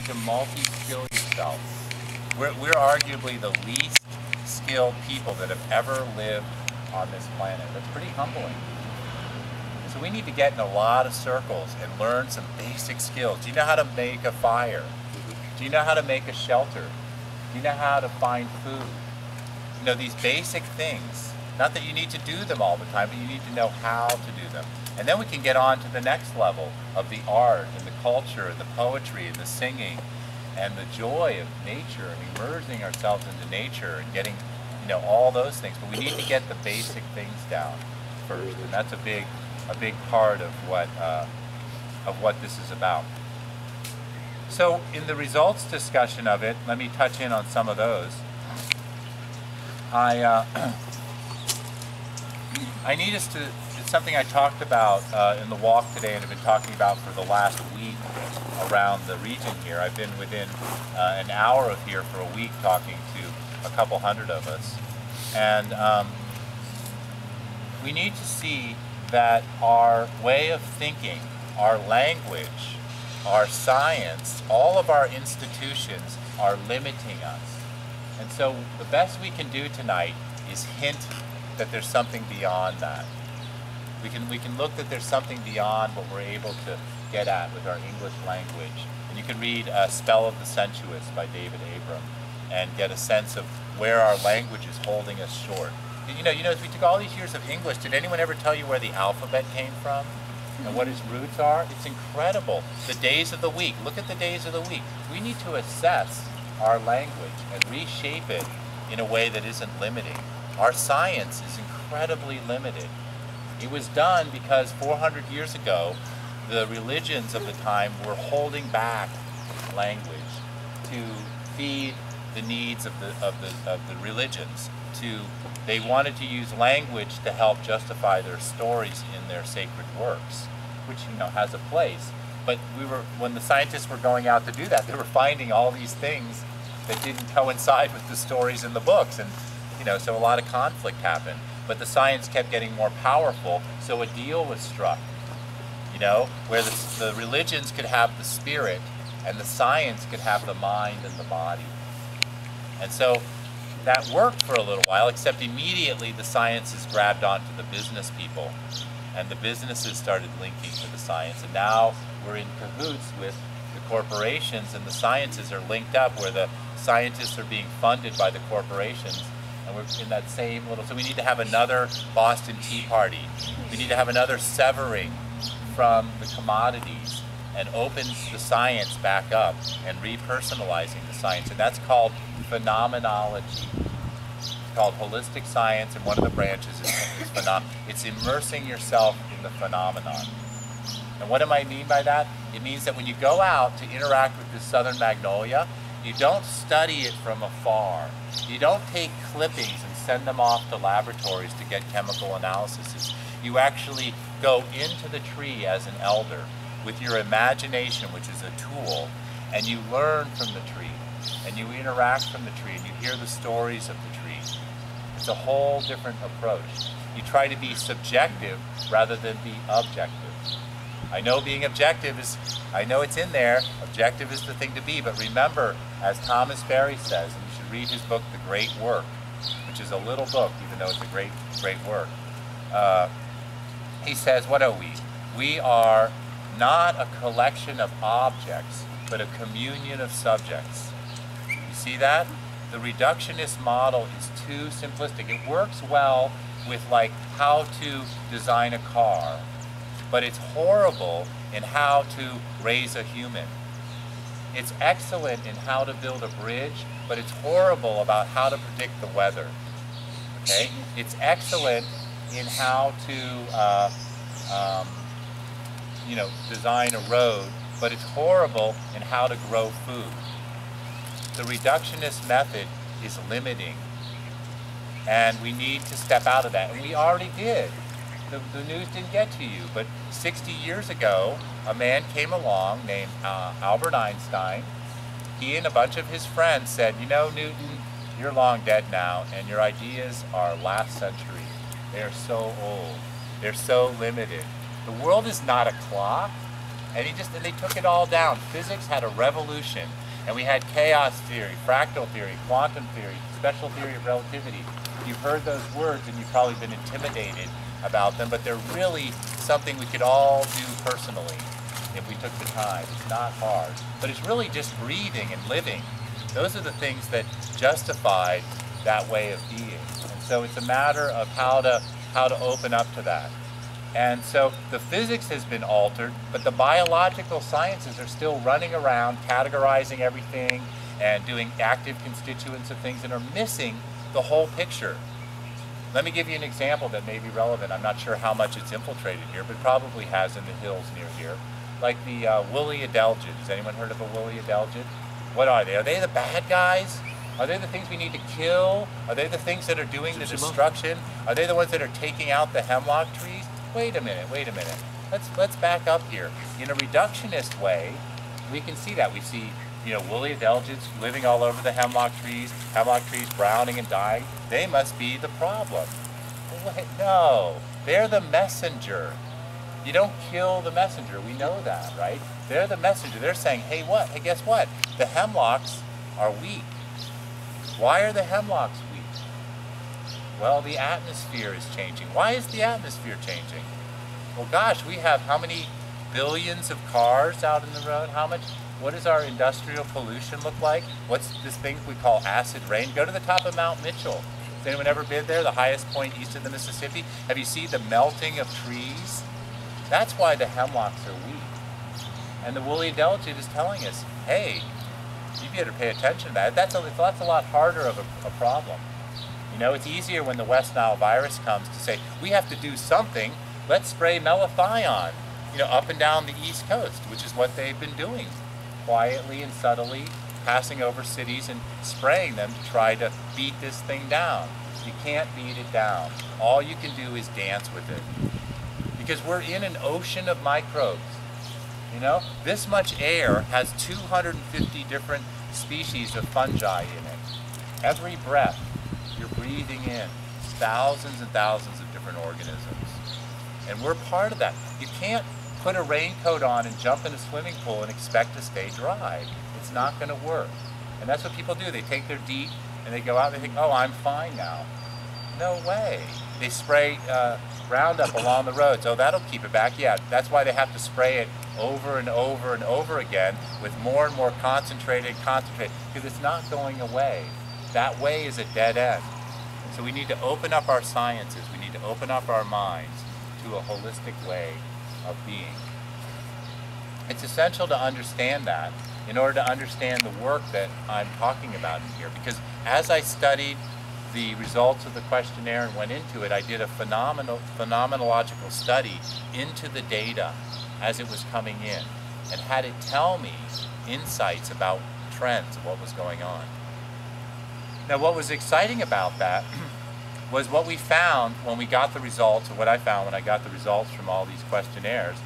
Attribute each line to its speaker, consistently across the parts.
Speaker 1: to multi-skill yourself. We're arguably the least skilled people that have ever lived on this planet. That's pretty humbling. So we need to get in a lot of circles and learn some basic skills. Do you know how to make a fire? Do you know how to make a shelter? Do you know how to find food? You know, these basic things. Not that you need to do them all the time, but you need to know how to do them. And then we can get on to the next level of the art and the culture and the poetry and the singing and the joy of nature and immersing ourselves into nature and getting, you know, all those things. But we need to get the basic things down first, and that's a big part of what this is about. So in the results discussion of it, let me touch in on some of those. I need us to, it's something I talked about in the walk today and have been talking about for the last week around the region here. I've been within an hour of here for a week talking to a couple hundred of us. And we need to see that our way of thinking, our language, our science, all of our institutions are limiting us. And so the best we can do tonight is hint that there's something beyond that. We can look that there's something beyond what we're able to get at with our English language. And you can read Spell of the Sensuous by David Abram and get a sense of where our language is holding us short. You know, as we took all these years of English, did anyone ever tell you where the alphabet came from and what its roots are? It's incredible. The days of the week, look at the days of the week. We need to assess our language and reshape it in a way that isn't limiting. Our science is incredibly limited. It was done because 400 years ago, the religions of the time were holding back language to feed the needs of the religions. They wanted to use language to help justify their stories in their sacred works, which, you know, has a place. But when the scientists were going out to do that, they were finding all these things that didn't coincide with the stories in the books, and you know, so a lot of conflict happened. But the science kept getting more powerful, so a deal was struck, you know, where the religions could have the spirit and the science could have the mind and the body. And so that worked for a little while, except immediately the sciences grabbed onto the business people, and the businesses started linking to the science, and now we're in cahoots with the corporations, and the sciences are linked up where the scientists are being funded by the corporations, and we're in that same little, so we need to have another Boston Tea Party. We need to have another severing from the commodities and open the science back up and repersonalizing the science, and that's called phenomenology. It's called holistic science, and one of the branches is it's immersing yourself in the phenomenon. And what do I mean by that? It means that when you go out to interact with the southern magnolia, you don't study it from afar. You don't take clippings and send them off to laboratories to get chemical analyses. You actually go into the tree as an elder with your imagination, which is a tool, and you learn from the tree, and you interact from the tree, and you hear the stories of the tree. It's a whole different approach. You try to be subjective rather than be objective. I know being objective is, I know it's in there, objective is the thing to be, but remember, as Thomas Berry says, and you should read his book, The Great Work, which is a little book, even though it's a great work. He says, what are we? We are not a collection of objects, but a communion of subjects. You see that? The reductionist model is too simplistic. It works well with like how to design a car, but it's horrible in how to raise a human. It's excellent in how to build a bridge, but it's horrible about how to predict the weather. Okay? It's excellent in how to you know, design a road, but it's horrible in how to grow food. The reductionist method is limiting, and we need to step out of that, and we already did. The news didn't get to you, but 60 years ago, a man came along named Albert Einstein. He and a bunch of his friends said, you know, Newton, you're long dead now, and your ideas are last century. They're so old. They're so limited. The world is not a clock. And they took it all down. Physics had a revolution. And we had chaos theory, fractal theory, quantum theory, special theory of relativity. You've heard those words and you've probably been intimidated about them, but they're really something we could all do personally if we took the time. It's not hard. But it's really just breathing and living. Those are the things that justified that way of being. And so it's a matter of how to open up to that. And so the physics has been altered, but the biological sciences are still running around categorizing everything and doing active constituents of things and are missing the whole picture. Let me give you an example that may be relevant. I'm not sure how much it's infiltrated here, but probably has in the hills near here. Like the woolly adelgid. Has anyone heard of a woolly adelgid? What are they? Are they the bad guys? Are they the things we need to kill? Are they the things that are doing the destruction? Are they the ones that are taking out the hemlock trees? Wait a minute. Let's back up here. In a reductionist way, we can see that. We see, woolly adelgids living all over the hemlock trees browning and dying. They must be the problem. Wait, no, they're the messenger. You don't kill the messenger. We know that, right? They're the messenger. They're saying, hey, guess what? The hemlocks are weak. Why are the hemlocks weak? Well, the atmosphere is changing. Why is the atmosphere changing? Well, gosh, we have how many billions of cars out in the road? What does our industrial pollution look like? What's this thing we call acid rain? Go to the top of Mount Mitchell. Has anyone ever been there, the highest point east of the Mississippi? Have you seen the melting of trees? That's why the hemlocks are weak. And the woolly adelgid is telling us, hey, you better pay attention to that. That's a lot harder of a problem. It's easier when the West Nile virus comes to say, we have to do something, let's spray melathion, up and down the East Coast, which is what they've been doing, quietly and subtly, passing over cities and spraying them to try to beat this thing down. You can't beat it down. All you can do is dance with it. Because we're in an ocean of microbes. This much air has 250 different species of fungi in it. Every breath, you're breathing in thousands and thousands of different organisms. And we're part of that. You can't put a raincoat on and jump in a swimming pool and expect to stay dry. It's not going to work. And that's what people do. They take their DEET and they go out and they think, oh, I'm fine now. No way. They spray Roundup along the roads. Oh, that'll keep it back. Yeah, that's why they have to spray it over and over and over again with more and more concentrated, because it's not going away. That way is a dead end. And so we need to open up our sciences. We need to open up our minds to a holistic way of being. It's essential to understand that in order to understand the work that I'm talking about in here. Because as I studied the results of the questionnaire and went into it, I did a phenomenological study into the data as it was coming in and had it tell me insights about trends of what was going on. Now, what was exciting about that was what we found when we got the results, or what I found when I got the results from all these questionnaires,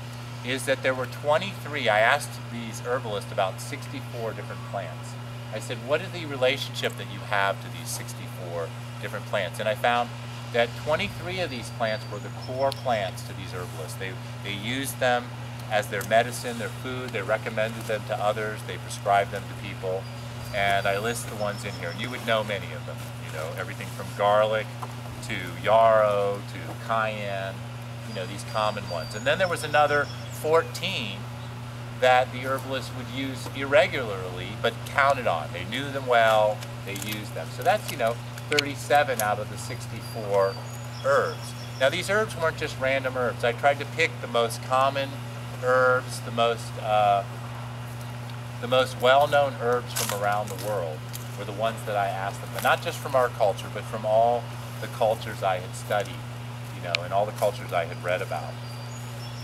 Speaker 1: is that there were 23, I asked these herbalists about 64 different plants. I said, what is the relationship that you have to these 64 different plants? And I found that 23 of these plants were the core plants to these herbalists. They used them as their medicine, their food, they recommended them to others, they prescribed them to people. And I list the ones in here, and you would know many of them. Everything from garlic to yarrow to cayenne, these common ones. And then there was another 14 that the herbalists would use irregularly, but counted on. They knew them well, they used them. So that's, 37 out of the 64 herbs. Now these herbs weren't just random herbs. I tried to pick the most common herbs, the most well-known herbs from around the world were the ones that I asked them. But not just from our culture, but from all the cultures I had studied, and all the cultures I had read about.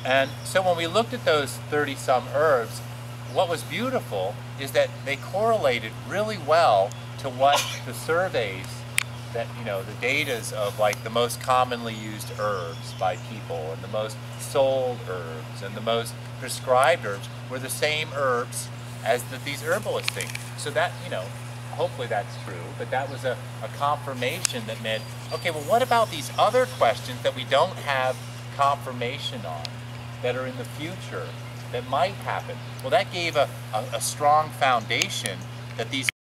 Speaker 1: And so when we looked at those 30-some herbs, what was beautiful is that they correlated really well to what the surveys that, the datas of like the most commonly used herbs by people and the most sold herbs and the most prescribed herbs were the same herbs as these herbalists think. So that, hopefully that's true, but that was a confirmation that meant, okay, well what about these other questions that we don't have confirmation on, that are in the future? that might happen. Well, that gave a strong foundation that these